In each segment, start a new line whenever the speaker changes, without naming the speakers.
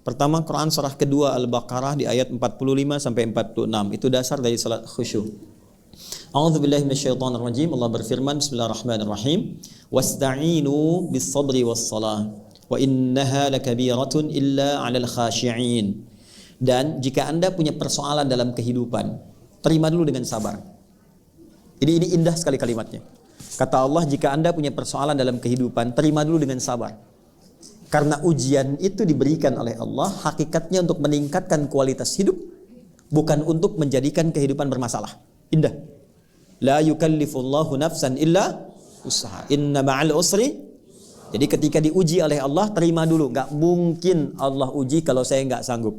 Pertama, Quran surah kedua Al-Baqarah di ayat 45 sampai 46. Itu dasar dari salat khusyuk. A'udzubillahi minasyaitonirrajim. Allah berfirman, Bismillahirrahmanirrahim. Wasta'inu bis-sabri was-salah. Wa innaha lakabiratun illa 'alal khashi'in. Dan jika Anda punya persoalan dalam kehidupan, terima dulu dengan sabar. Ini indah sekali kalimatnya. Kata Allah, jika Anda punya persoalan dalam kehidupan, terima dulu dengan sabar. Karena ujian itu diberikan oleh Allah hakikatnya untuk meningkatkan kualitas hidup, bukan untuk menjadikan kehidupan bermasalah. Indah. La yukallifullahu nafsan illa usaha. Inna ma'al usri. Jadi ketika diuji oleh Allah, terima dulu. Gak mungkin Allah uji kalau saya gak sanggup.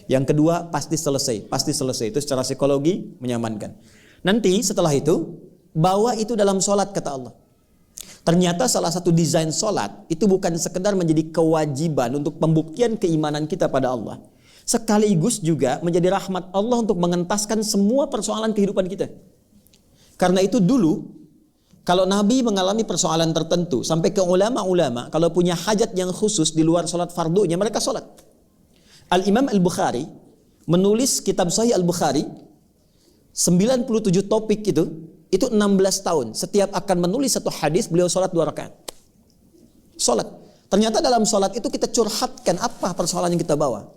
Yang kedua, pasti selesai. Pasti selesai. Itu secara psikologi menyamankan. Nanti setelah itu, bawa itu dalam sholat, kata Allah. Ternyata salah satu desain sholat itu bukan sekedar menjadi kewajiban untuk pembuktian keimanan kita pada Allah, sekaligus juga menjadi rahmat Allah untuk mengentaskan semua persoalan kehidupan kita. Karena itu dulu, kalau Nabi mengalami persoalan tertentu, sampai ke ulama-ulama, kalau punya hajat yang khusus di luar sholat fardunya, mereka sholat. Al-Imam Al-Bukhari menulis kitab Sahih Al-Bukhari, 97 topik itu 16 tahun. Setiap akan menulis satu hadis, beliau sholat 2 rakaat. Sholat. Ternyata dalam sholat itu kita curhatkan apa persoalan yang kita bawa.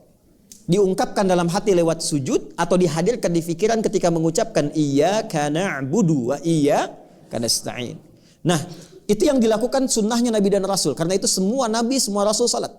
Diungkapkan dalam hati lewat sujud, atau dihadirkan di pikiran ketika mengucapkan iyyaka na'budu wa iyyaka nasta'in. Nah, itu yang dilakukan sunnahnya Nabi dan Rasul. Karena itu semua Nabi, semua Rasul sholat.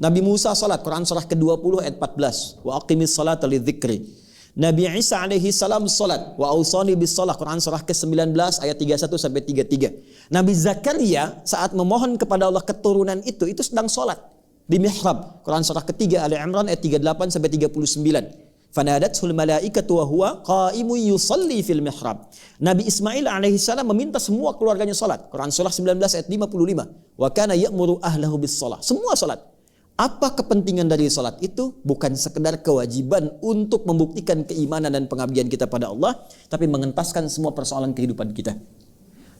Nabi Musa sholat, Quran surah ke-20 ayat 14. Wa aqimis salata lidzikri. Nabi Isa alaihi salam salat, wa ausani bis salah, Quran surah ke-19 ayat 31 sampai 33. Nabi Zakaria saat memohon kepada Allah keturunan itu sedang salat di mihrab, Quran surah ke-3 Ali Imran ayat 38 sampai 39. Fanadatul malaikatu wa huwa qaimun yusalli fil mihrab. Nabi Ismail alaihi salam meminta semua keluarganya salat, Quran surah 19 ayat 55. Wa kana ya'muru ahlahu bis salah. Semua salat. Apa kepentingan dari salat itu? Bukan sekedar kewajiban untuk membuktikan keimanan dan pengabdian kita pada Allah, tapi mengentaskan semua persoalan kehidupan kita.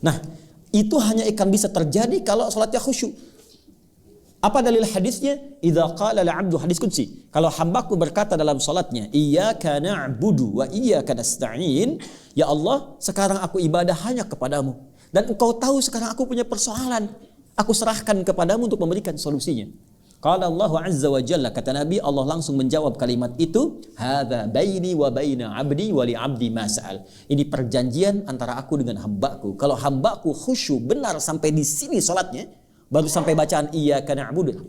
Nah, itu hanya akan bisa terjadi kalau salatnya khusyuk. Apa dalil hadisnya? Idza qala al-'abdu, hadis qudsi. Kalau hambaku berkata dalam salatnya, iyyaka na'budu wa iyyaka nasta'in, ya Allah, sekarang aku ibadah hanya kepadamu, dan engkau tahu sekarang aku punya persoalan. Aku serahkan kepadamu untuk memberikan solusinya. Qala Allah azza wa jalla, kata Nabi, Allah langsung menjawab kalimat itu, hadza baini wa baina 'abdi wa li 'abdi ma sa'al. Ini perjanjian antara aku dengan hambaku. Kalau hambaku khusyuk benar sampai di sini salatnya, baru sampai bacaan iyyaka na'budu,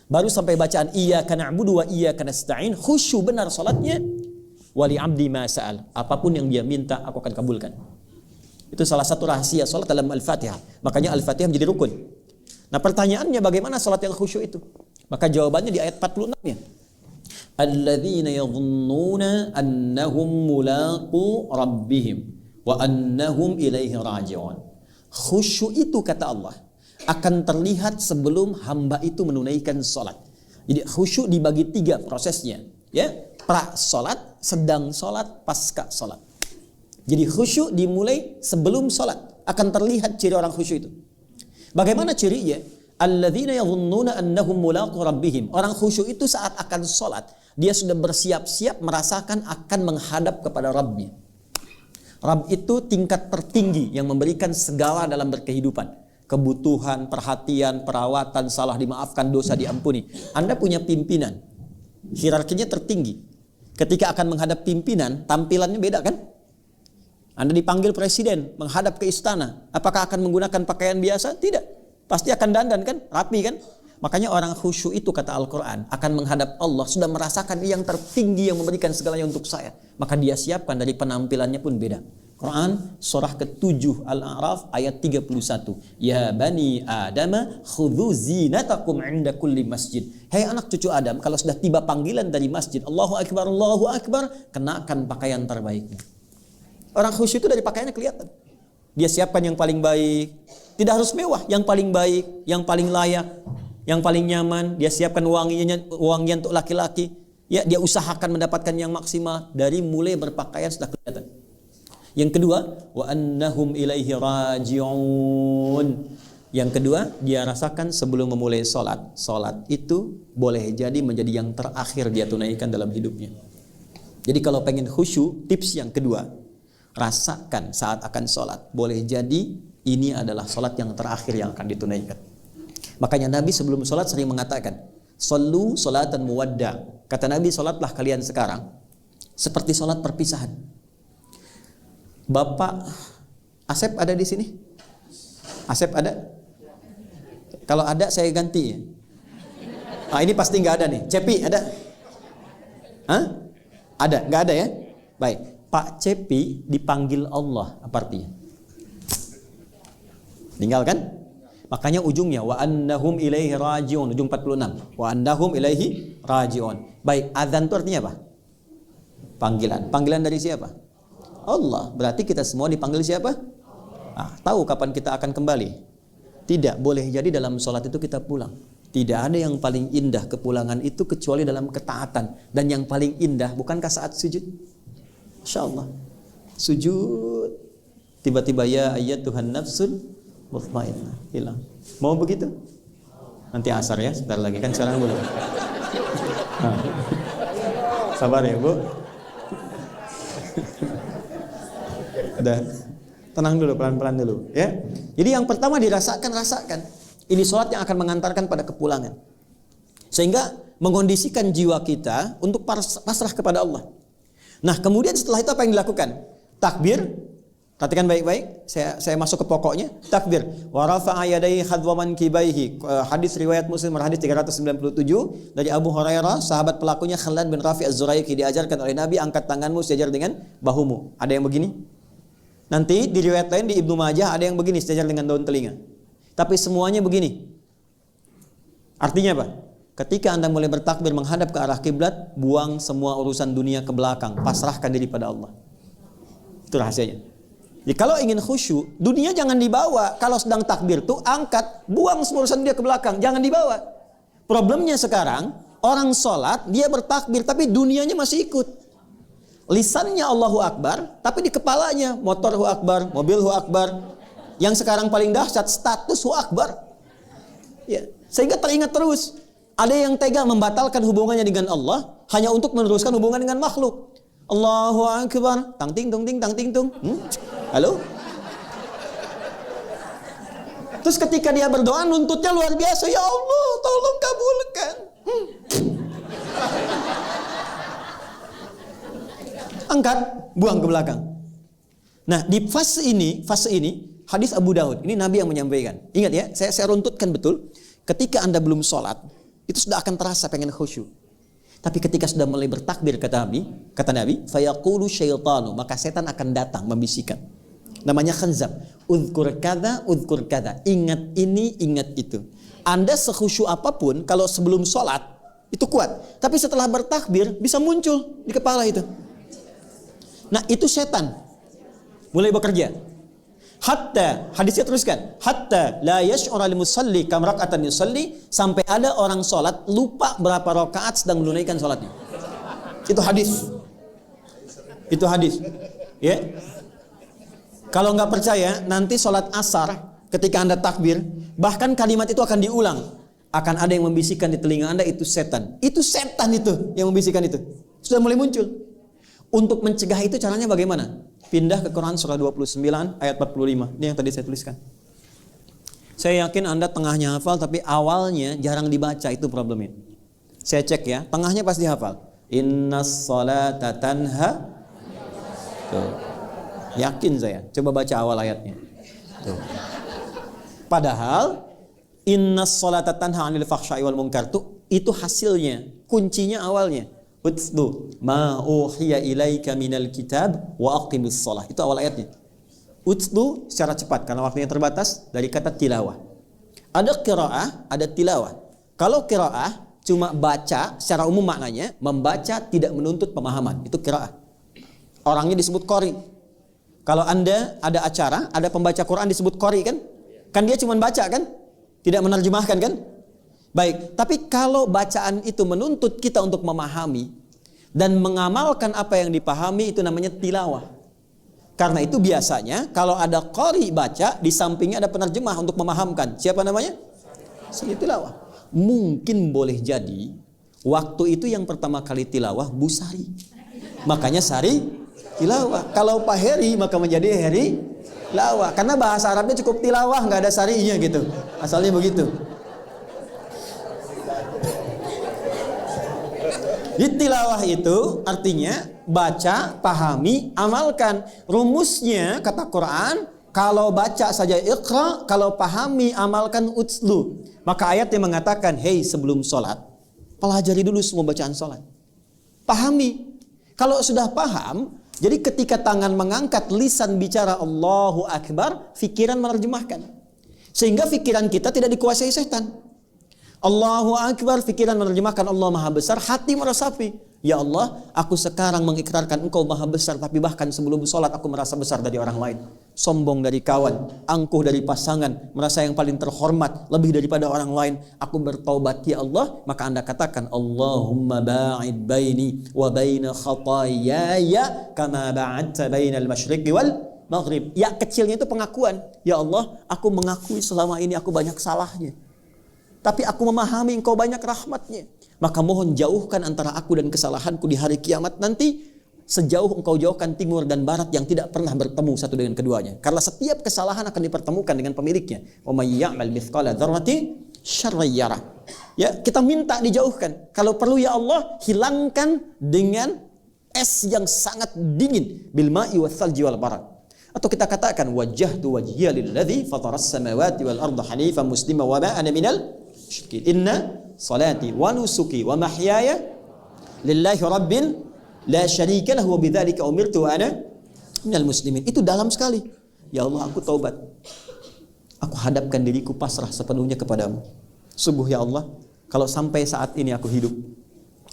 baru sampai bacaan iyyaka na'budu wa iyyaka nasta'in, khusyuk benar salatnya, wa li 'abdi ma sa'al. Apapun yang dia minta aku akan kabulkan. Itu salah satu rahasia salat dalam Al-Fatihah. Makanya Al-Fatihah menjadi rukun. Nah, pertanyaannya bagaimana salat yang khusyuk itu? Maka jawabannya di ayat 46-nya. Alladzina yadhunnuna annahum mulaqu rabbihim wa annahum ilaihi raji'un. Khusyuk itu, kata Allah, akan terlihat sebelum hamba itu menunaikan salat. Jadi khusyuk dibagi 3 prosesnya, ya. Pra salat, sedang salat, pasca salat. Jadi khusyuk dimulai sebelum salat, akan terlihat ciri orang khusyuk itu. Bagaimana cirinya? Alladzina yadhunnuna annahum mulaqu rabbihim. Orang khusyuk itu saat akan sholat, dia sudah bersiap-siap merasakan akan menghadap kepada Rabbnya. Rabb itu tingkat tertinggi yang memberikan segala dalam berkehidupan. Kebutuhan, perhatian, perawatan, salah dimaafkan, dosa diampuni. Anda punya pimpinan, hierarkinya tertinggi. Ketika akan menghadap pimpinan, tampilannya beda kan? Anda dipanggil presiden, menghadap ke istana. Apakah akan menggunakan pakaian biasa? Tidak. Pasti akan dandan kan, rapi kan. Makanya orang khusyuk itu, kata Al-Quran, akan menghadap Allah, sudah merasakan yang tertinggi yang memberikan segalanya untuk saya. Maka dia siapkan dari penampilannya pun beda. Quran surah ke-7 Al-A'raf ayat 31. Ya bani Adama khudhu zinatakum 'inda kulli masjid. Hai anak cucu Adam, kalau sudah tiba panggilan dari masjid, Allahu Akbar, kenakan pakaian terbaiknya. Orang khusyuk itu dari pakaiannya kelihatan. Dia siapkan yang paling baik. Tidak harus mewah, yang paling baik, yang paling layak, yang paling nyaman. Dia siapkan wangian untuk laki-laki. Ya, dia usahakan mendapatkan yang maksimal. Dari mulai berpakaian sudah kelihatan. Yang kedua, wa annahum ilaihi raji'un. Yang kedua, dia rasakan sebelum memulai sholat. Sholat itu boleh jadi menjadi yang terakhir dia tunaikan dalam hidupnya. Jadi kalau pengen khusyuk, tips yang kedua, rasakan saat akan sholat. Boleh jadi ini adalah sholat yang terakhir yang akan ditunaikan. Makanya Nabi sebelum sholat sering mengatakan, "Shollu sholatan muwadda." Kata Nabi, sholatlah kalian sekarang seperti sholat perpisahan. Bapak Asep ada di sini? Asep ada? Kalau ada saya ganti. Ini pasti nggak ada nih. Cepi ada? Hah? Ada? Nggak ada ya? Baik. Pak Cepi dipanggil Allah. Apa artinya? Tinggal kan? Makanya ujungnya wa annahum ilaihi rajiun, ujung 46. Wa annahum ilaihi rajiun. Baik, azan itu artinya apa? Panggilan. Panggilan dari siapa? Allah. Berarti kita semua dipanggil siapa? Tahu kapan kita akan kembali? Tidak boleh jadi dalam sholat itu kita pulang. Tidak ada yang paling indah kepulangan itu kecuali dalam ketaatan. Dan yang paling indah bukankah saat sujud? Insya Allah. Sujud. Tiba-tiba ya ayyatuhan nafsul mutmainnah. Hilang. Mau begitu? Nanti asar ya, sebentar lagi. Kan sekarang belum. Sabar ya Bu. Udah. Tenang dulu, pelan-pelan dulu ya. Jadi yang pertama rasakan. Ini sholat yang akan mengantarkan pada kepulangan. Sehingga mengondisikan jiwa kita untuk pasrah kepada Allah. Nah, kemudian setelah itu apa yang dilakukan? Takbir. Perhatikan baik-baik. Saya masuk ke pokoknya. Takbir. Wa rafa'a yadayhi khadwa mankibaihi. Hadis riwayat Muslim hadis 397 dari Abu Hurairah, sahabat pelakunya Khalad bin Rafi' Az-Zuraiki, diajarkan oleh Nabi, angkat tanganmu sejajar dengan bahumu. Ada yang begini? Nanti di riwayat lain di Ibnu Majah ada yang begini, sejajar dengan daun telinga. Tapi semuanya begini. Artinya apa? Ketika Anda mulai bertakbir menghadap ke arah kiblat, buang semua urusan dunia ke belakang, pasrahkan diri pada Allah. Itu rahasianya. Jadi kalau ingin khusyuk, dunia jangan dibawa. Kalau sedang takbir tuh angkat, buang semua urusan dia ke belakang, jangan dibawa. Problemnya sekarang, orang sholat dia bertakbir tapi dunianya masih ikut. Lisannya Allahu Akbar, tapi di kepalanya motor Hu Akbar, mobil Hu Akbar. Yang sekarang paling dahsyat, status Hu Akbar. Ya, sehingga teringat terus. Ada yang tega membatalkan hubungannya dengan Allah hanya untuk meneruskan hubungan dengan makhluk. Allahu Akbar, tang ting tung ting tang ting tung. Halo? Terus ketika dia berdoa nuntutnya luar biasa, ya Allah, tolong kabulkan. Angkat, buang ke belakang. Nah, di fase ini hadis Abu Daud, ini Nabi yang menyampaikan. Ingat ya, saya runtutkan betul. Ketika Anda belum sholat, itu sudah akan terasa pengen khusyuk. Tapi ketika sudah mulai bertakbir, kata Nabi, fayaqulu syaitanu, maka setan akan datang membisikkan. Namanya khanzab. Udhkur kada. Ingat ini, ingat itu. Anda sekhusyuk apapun, kalau sebelum sholat, itu kuat. Tapi setelah bertakbir, bisa muncul di kepala itu. Nah, itu setan mulai bekerja. Hatta, hadisnya teruskan, hatta la yash'ura lil musalli kam rak'atan yusalli, sampai ada orang sholat lupa berapa rakaat sedang menunaikan sholatnya. Itu hadis. Ya. Kalau nggak percaya, nanti sholat asar ketika Anda takbir, bahkan kalimat itu akan diulang. Akan ada yang membisikkan di telinga Anda, itu setan. Itu setan itu yang membisikkan itu. Sudah mulai muncul. Untuk mencegah itu caranya bagaimana? Pindah ke Quran surah 29 ayat 45. Ini yang tadi saya tuliskan. Saya yakin Anda tengahnya hafal tapi awalnya jarang dibaca, itu problemnya. Saya cek ya, tengahnya pasti hafal. Innas salata tanha. Tuh. Yakin saya. Coba baca awal ayatnya. Tuh. Padahal innas salata tanha 'anil fahsya'i wal munkar itu hasilnya, kuncinya awalnya. Utlu ma uhiya ilaika minal kitab wa aqimis shalah. Itu awal ayatnya. Utlu secara cepat karena waktunya terbatas, dari kata tilawah. Ada qiraah, ada tilawah. Kalau qiraah cuma baca, secara umum maknanya membaca tidak menuntut pemahaman. Itu qiraah. Orangnya disebut qari. Kalau Anda ada acara, ada pembaca Quran disebut qari kan? Kan dia cuma baca kan? Tidak menerjemahkan kan? Baik, tapi kalau bacaan itu menuntut kita untuk memahami dan mengamalkan apa yang dipahami, itu namanya tilawah. Karena itu biasanya kalau ada qari baca, di sampingnya ada penerjemah untuk memahamkan. Siapa namanya? Sari tilawah. Mungkin boleh jadi waktu itu yang pertama kali tilawah Bu Sari, makanya Sari tilawah. Kalau Pak Heri maka menjadi Heri tilawah. Karena bahasa Arabnya cukup tilawah, nggak ada sarinya gitu. Asalnya begitu. Tilawah itu artinya baca, pahami, amalkan. Rumusnya kata Quran, kalau baca saja iqra, kalau pahami, amalkan utslu. Maka ayat yang mengatakan, hey sebelum sholat, pelajari dulu semua bacaan sholat. Pahami. Kalau sudah paham, jadi ketika tangan mengangkat, lisan bicara Allahu Akbar, fikiran menerjemahkan. Sehingga fikiran kita tidak dikuasai setan. Allahu Akbar, fikiran menerjemahkan Allah Maha Besar, hati meresapi, ya Allah, aku sekarang mengikrarkan Engkau Maha Besar, tapi bahkan sebelum sholat aku merasa besar dari orang lain, sombong dari kawan, angkuh dari pasangan, merasa yang paling terhormat lebih daripada orang lain. Aku bertaubat ya Allah. Maka Anda katakan, Allahumma ba'id baini wa baina khataayaya kama ba'adta bainal masyriqi wal maghrib. Ya kecilnya itu pengakuan, ya Allah, aku mengakui selama ini aku banyak salahnya, tapi aku memahami Engkau banyak rahmatnya. Maka mohon jauhkan antara aku dan kesalahanku di hari kiamat nanti, sejauh Engkau jauhkan timur dan barat yang tidak pernah bertemu satu dengan keduanya. Karena setiap kesalahan akan dipertemukan dengan pemiliknya. Wa may ya'mal mithqala dzarratin syarran yarah. Ya, kita minta dijauhkan. Kalau perlu ya Allah, hilangkan dengan es yang sangat dingin, bil ma'i wath thalji wal barad. Atau kita katakan wajjahtu wajhiya lilladzi fataras samawati wal arda hanifan muslima wa ma ana minal inna salati wa nusuki wa mahyaya lillahi rabbil la syarika lahu wa bidzalika umirtu wa ana minal muslimin. Itu dalam sekali. Ya Allah, aku taubat. Aku hadapkan diriku pasrah sepenuhnya kepadamu. Sungguh ya Allah, kalau sampai saat ini aku hidup,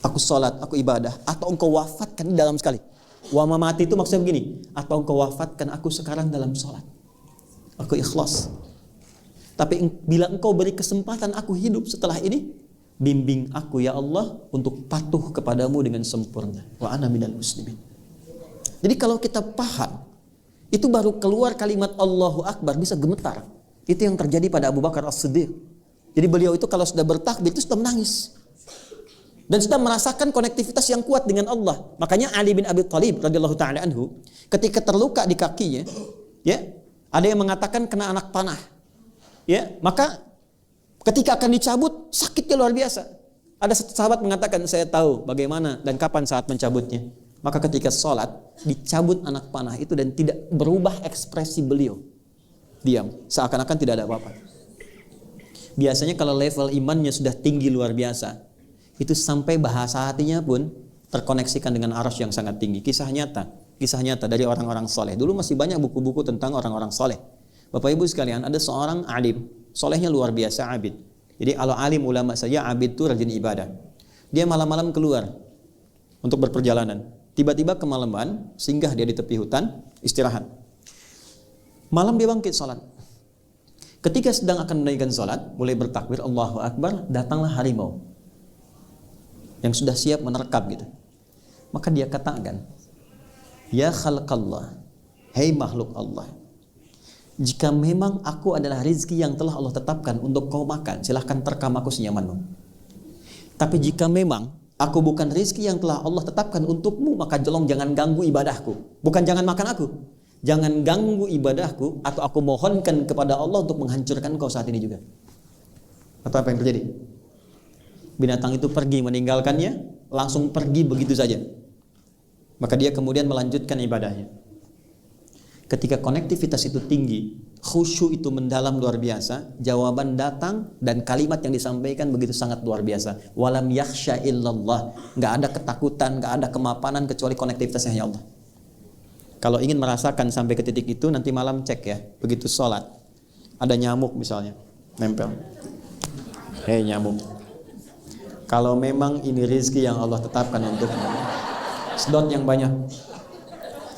aku sholat, aku ibadah, atau Engkau wafatkan, dalam sekali. Wa mamati itu maksudnya begini, atau Engkau wafatkan aku sekarang dalam sholat, aku ikhlas. Tapi bila Engkau beri kesempatan aku hidup setelah ini, bimbing aku ya Allah untuk patuh kepadamu dengan sempurna. Wa ana minal muslimin. Jadi kalau kita paham, itu baru keluar kalimat Allahu Akbar bisa gemetar. Itu yang terjadi pada Abu Bakar As-Siddiq. Jadi beliau itu kalau sudah bertakbir itu sudah menangis. Dan sudah merasakan konektivitas yang kuat dengan Allah. Makanya Ali bin Abi Thalib radhiyallahu ta'ala anhu, ketika terluka di kakinya, ya, ada yang mengatakan kena anak panah. Ya, maka ketika akan dicabut sakitnya luar biasa. Ada satu sahabat mengatakan, saya tahu bagaimana dan kapan saat mencabutnya. Maka ketika sholat dicabut anak panah itu dan tidak berubah ekspresi beliau, diam, seakan-akan tidak ada apa-apa. Biasanya kalau level imannya sudah tinggi luar biasa, itu sampai bahasa hatinya pun terkoneksikan dengan arasy yang sangat tinggi. Kisah nyata dari orang-orang soleh. Dulu masih banyak buku-buku tentang orang-orang soleh. Bapak Ibu sekalian, ada seorang alim, solehnya luar biasa, abid. Jadi kalau alim ulama saja, abid itu rajin ibadah. Dia malam-malam keluar untuk berperjalanan. Tiba-tiba kemalaman, singgah dia di tepi hutan, istirahat. Malam dia bangkit sholat. Ketika sedang akan menaikkan sholat, mulai bertakbir, Allahu Akbar, datanglah harimau yang sudah siap menerkam gitu. Maka dia katakan, ya khalqallah, hei makhluk Allah, jika memang aku adalah rizki yang telah Allah tetapkan untuk kau makan, silahkan terkam aku senyamanmu. Tapi jika memang aku bukan rizki yang telah Allah tetapkan untukmu, maka jangan ganggu ibadahku. Bukan jangan makan aku, jangan ganggu ibadahku, atau aku mohonkan kepada Allah untuk menghancurkan kau saat ini juga. Atau apa yang terjadi? Binatang itu pergi meninggalkannya, langsung pergi begitu saja. Maka dia kemudian melanjutkan ibadahnya. Ketika konektivitas itu tinggi, khusyuk itu mendalam luar biasa, jawaban datang dan kalimat yang disampaikan begitu sangat luar biasa. Walam yakhsha illallah, nggak ada ketakutan, nggak ada kemapanan kecuali konektivitasnya hanya Allah. Kalau ingin merasakan sampai ke titik itu, nanti malam cek ya, begitu sholat ada nyamuk misalnya nempel, hei nyamuk, kalau memang ini rezeki yang Allah tetapkan untukmu, sedot yang banyak.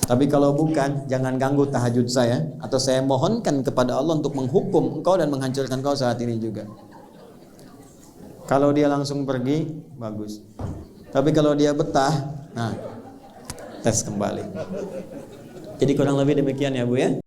Tapi kalau bukan, jangan ganggu tahajud saya, atau saya mohonkan kepada Allah untuk menghukum engkau dan menghancurkan kau saat ini juga. Kalau dia langsung pergi, bagus. Tapi kalau dia betah, nah, tes kembali. Jadi kurang lebih demikian ya Bu ya.